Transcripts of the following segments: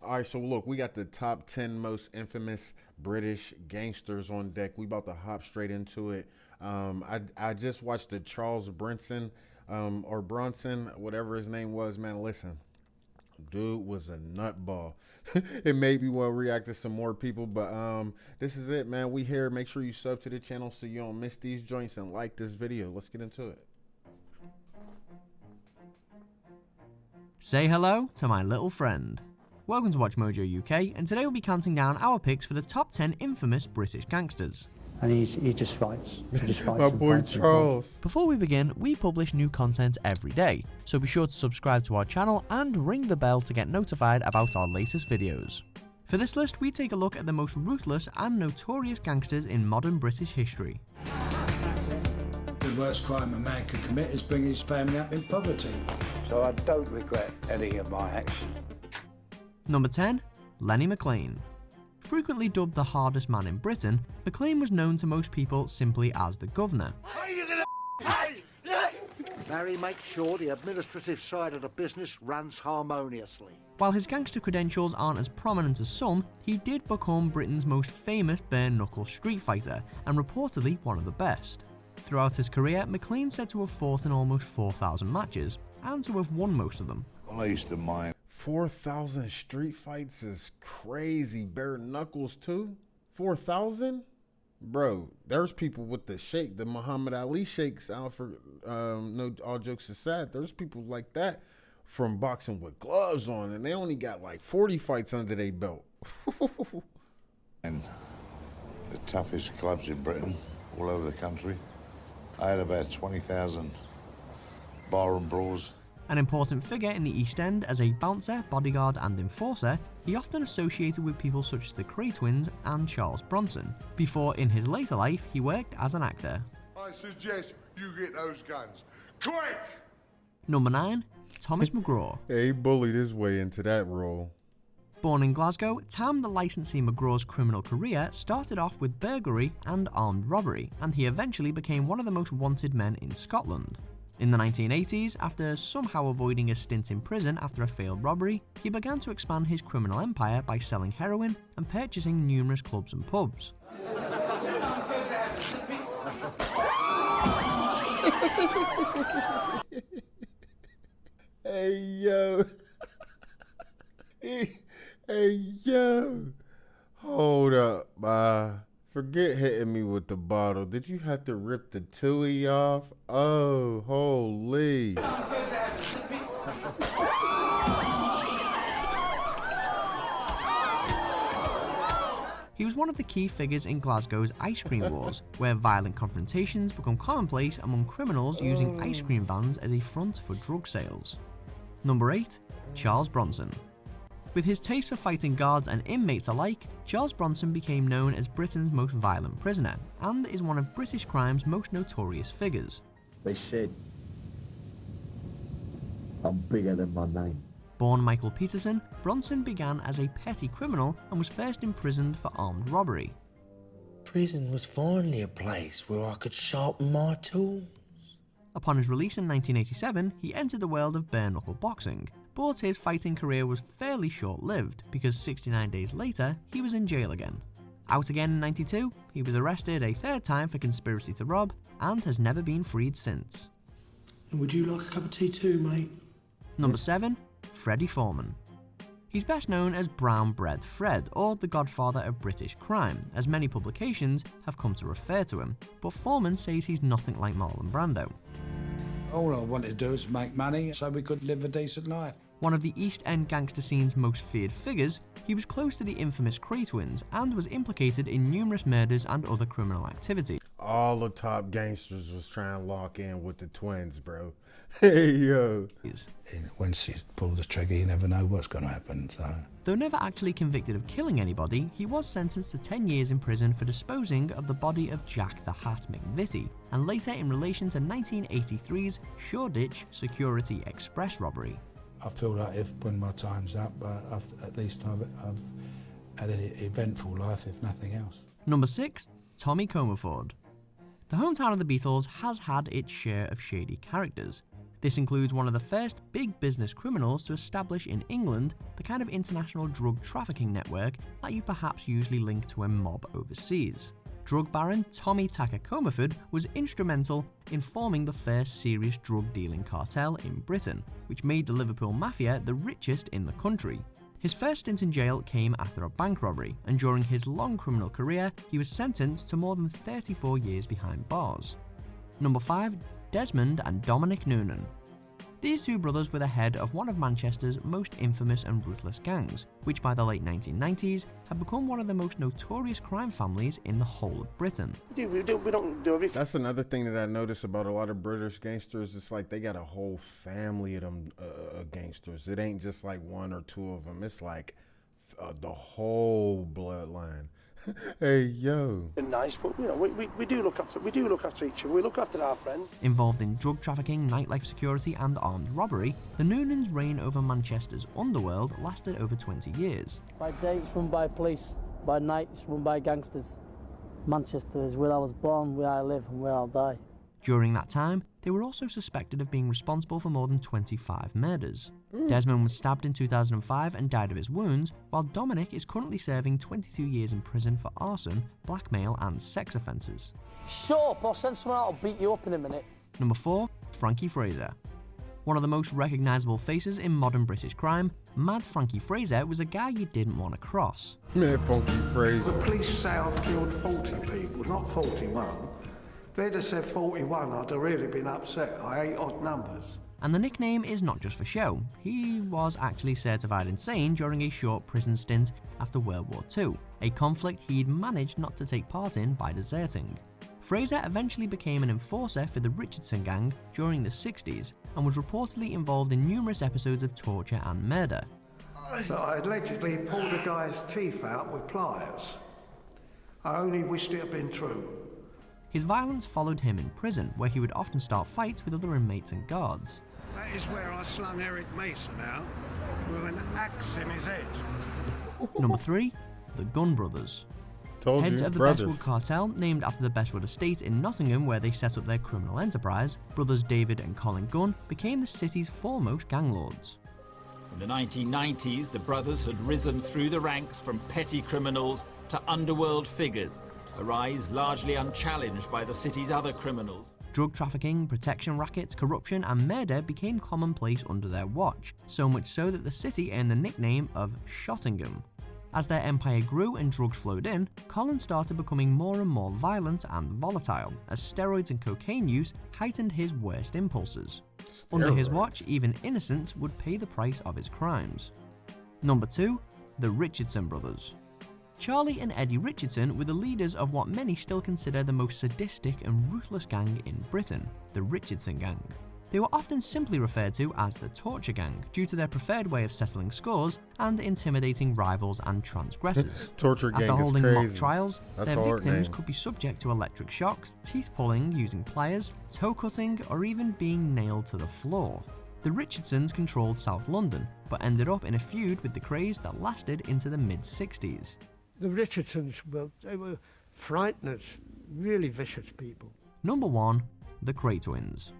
All right, so look, we got the top 10 most infamous British gangsters on deck. We about to hop straight into it. I just watched the Charles Bronson, or Bronson, whatever his name was, man. Listen, dude was a nutball. It made me want to react to some more people, but this is it, man. We here. Make sure you sub to the channel so you don't miss these joints and like this video. Let's get into it. Say hello to my little friend. Welcome to Watch Mojo UK, and today we'll be counting down our picks for the top 10 infamous British gangsters. And he just fights. My boy Charles. Before we begin, we publish new content every day, so be sure to subscribe to our channel and ring the bell to get notified about our latest videos. For this list, we take a look at the most ruthless and notorious gangsters in modern British history. The worst crime a man could commit is bring his family up in poverty. So I don't regret any of my actions. Number 10. Lenny McLean. Frequently dubbed the hardest man in Britain, McLean was known to most people simply as the Governor. Are you gonna pay? Barry makes sure the administrative side of the business runs harmoniously. While his gangster credentials aren't as prominent as some, he did become Britain's most famous bare-knuckle street fighter, and reportedly one of the best. Throughout his career, McLean said to have fought in almost 4,000 matches, and to have won most of them. Well, I used to mind 4,000 street fights is crazy. Bare knuckles too. 4,000, bro. There's people with the shake, the Muhammad Ali shakes. Out for no, all jokes aside, there's people like that from boxing with gloves on, and they only got like 40 fights under their belt. and the toughest clubs in Britain, all over the country. I had about 20,000 barroom brawls. An important figure in the East End as a bouncer, bodyguard and enforcer, he often associated with people such as the Cray twins and Charles Bronson, before in his later life he worked as an actor. I suggest you get those guns. Quick! Number 9. Thomas McGraw. He bullied his way into that role. Born in Glasgow, Tam the licensee McGraw's criminal career started off with burglary and armed robbery, and he eventually became one of the most wanted men in Scotland. In the 1980s, after somehow avoiding a stint in prison after a failed robbery, he began to expand his criminal empire by selling heroin and purchasing numerous clubs and pubs. Hey yo. Hey yo. Hold up, forget hitting me with the bottle. Did you have to rip the tui off? Oh, holy. He was one of the key figures in Glasgow's ice cream wars, where violent confrontations become commonplace among criminals using ice cream vans as a front for drug sales. Number 8. Charles Bronson. With his taste for fighting guards and inmates alike, Charles Bronson became known as Britain's most violent prisoner, and is one of British crime's most notorious figures. They said I'm bigger than my name. Born Michael Peterson, Bronson began as a petty criminal and was first imprisoned for armed robbery. Prison was finally a place where I could sharpen my tools. Upon his release in 1987, he entered the world of bare-knuckle boxing, but his fighting career was fairly short-lived because 69 days later, he was in jail again. Out again in 92, he was arrested a third time for conspiracy to rob, and has never been freed since. And would you like a cup of tea too, mate? Number 7. Freddie Foreman. He's best known as Brown Bread Fred, or the godfather of British crime, as many publications have come to refer to him, but Foreman says he's nothing like Marlon Brando. All I wanted to do was make money so we could live a decent life. One of the East End gangster scene's most feared figures, he was close to the infamous Cray twins and was implicated in numerous murders and other criminal activity. All the top gangsters was trying to lock in with the twins, bro. Hey, yo. When she pulls the trigger, you never know what's going to happen. So. Though never actually convicted of killing anybody, he was sentenced to 10 years in prison for disposing of the body of Jack the Hat McVitie, and later in relation to 1983's Shoreditch Security Express robbery. I feel like when my time's up, at least I've had an eventful life, if nothing else. Number 6. Tommy Comerford. The hometown of the Beatles has had its share of shady characters. This includes one of the first big business criminals to establish in England the kind of international drug trafficking network that you perhaps usually link to a mob overseas. Drug baron Tommy Tucker Comerford was instrumental in forming the first serious drug dealing cartel in Britain, which made the Liverpool Mafia the richest in the country. His first stint in jail came after a bank robbery, and during his long criminal career, he was sentenced to more than 34 years behind bars. Number 5. Desmond and Dominic Noonan. These two brothers were the head of one of Manchester's most infamous and ruthless gangs, which by the late 1990s had become one of the most notorious crime families in the whole of Britain. We don't do everything. That's another thing that I noticed about a lot of British gangsters. It's like they got a whole family of them gangsters. It ain't just like one or two of them. It's like the whole bloodline. Hey, yo. Nice, but you know, we do look after each other. We look after our friends. Involved in drug trafficking, nightlife security, and armed robbery, the Noonans' reign over Manchester's underworld lasted over 20 years. By day, it's run by police. By night, it's run by gangsters. Manchester is where I was born, where I live, and where I'll die. During that time, they were also suspected of being responsible for more than 25 murders. Desmond was stabbed in 2005 and died of his wounds, while Dominic is currently serving 22 years in prison for arson, blackmail, and sex offences. Shut up, I'll send someone out to beat you up in a minute. Number 4. Frankie Fraser. One of the most recognisable faces in modern British crime, Mad Frankie Fraser was a guy you didn't want to cross. Man, Funky Fraser. The police say I've killed 40 people, not 41. If they'd have said 41, I'd have really been upset. I hate odd numbers. And the nickname is not just for show. He was actually certified insane during a short prison stint after World War II, a conflict he'd managed not to take part in by deserting. Fraser eventually became an enforcer for the Richardson Gang during the 60s and was reportedly involved in numerous episodes of torture and murder. I allegedly pulled a guy's teeth out with pliers. I only wished it had been true. His violence followed him in prison, where he would often start fights with other inmates and guards. That is where I slung Eric Mason out with an axe in his head. Number 3. The Gunn Brothers. Told Heads you, of the brothers. Bestwood Cartel, named after the Bestwood estate in Nottingham where they set up their criminal enterprise, brothers David and Colin Gunn became the city's foremost gang lords. In the 1990s, the brothers had risen through the ranks from petty criminals to underworld figures, a rise largely unchallenged by the city's other criminals. Drug trafficking, protection rackets, corruption and murder became commonplace under their watch, so much so that the city earned the nickname of Shottingham. As their empire grew and drugs flowed in, Colin started becoming more and more violent and volatile, as steroids and cocaine use heightened his worst impulses. Under his watch, even innocents would pay the price of his crimes. Number 2. The Richardson Brothers. Charlie and Eddie Richardson were the leaders of what many still consider the most sadistic and ruthless gang in Britain, the Richardson Gang. They were often simply referred to as the Torture Gang due to their preferred way of settling scores and intimidating rivals and transgressors. Torture gang After is holding crazy. mock trials, That's their a hard victims name. could be subject to electric shocks, teeth pulling using pliers, toe cutting, or even being nailed to the floor. The Richardsons controlled South London, but ended up in a feud with the Krays that lasted into the mid-60s. The Richardsons, they were frighteners, really vicious people. Number 1. The Kray Twins.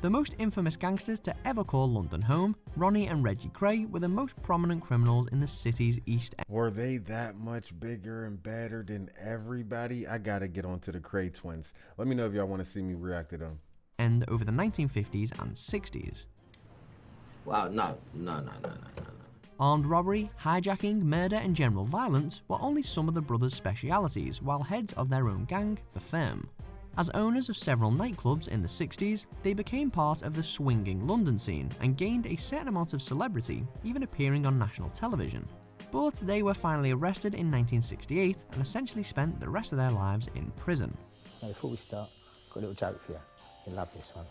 The most infamous gangsters to ever call London home, Ronnie and Reggie Kray were the most prominent criminals in the city's East End. Were they that much bigger and badder than everybody? I gotta get onto the Kray twins. Let me know if y'all want to see me react to them. End over the 1950s and 60s. Wow, no. Armed robbery, hijacking, murder and general violence were only some of the brothers' specialities, while heads of their own gang, the Firm. As owners of several nightclubs in the 60s, they became part of the swinging London scene and gained a certain amount of celebrity, even appearing on national television. But they were finally arrested in 1968 and essentially spent the rest of their lives in prison. Now, before we start, got a little joke for you. You'll love this one.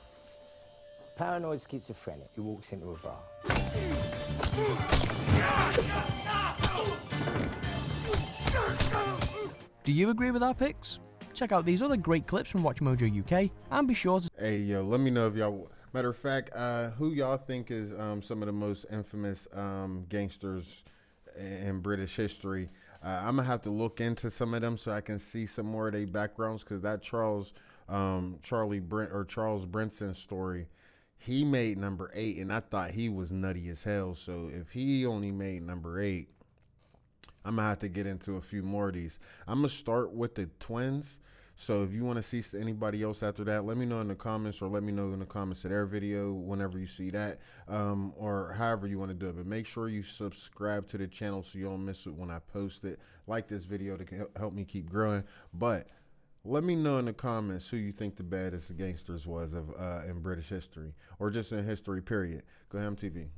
Paranoid schizophrenic who walks into a bar. Do you agree with our picks? Check out these other great clips from WatchMojo UK and be sure to Hey, yo, let me know if y'all... Matter of fact, who y'all think is some of the most infamous gangsters in British history? I'm going to have to look into some of them so I can see some more of their backgrounds, because that Charles Brinson story, He made number 8, and I thought he was nutty as hell. So if he only made number 8, I'm gonna have to get into a few more of these. I'm gonna start with the twins. So if you want to see anybody else after that, let me know in the comments, or let me know in the comments of their video whenever you see that, or however you want to do it. But make sure you subscribe to the channel so you don't miss it when I post it. Like this video to help me keep growing. But let me know in the comments who you think the baddest gangsters was of in British history, or just in history period. GoHamm TV.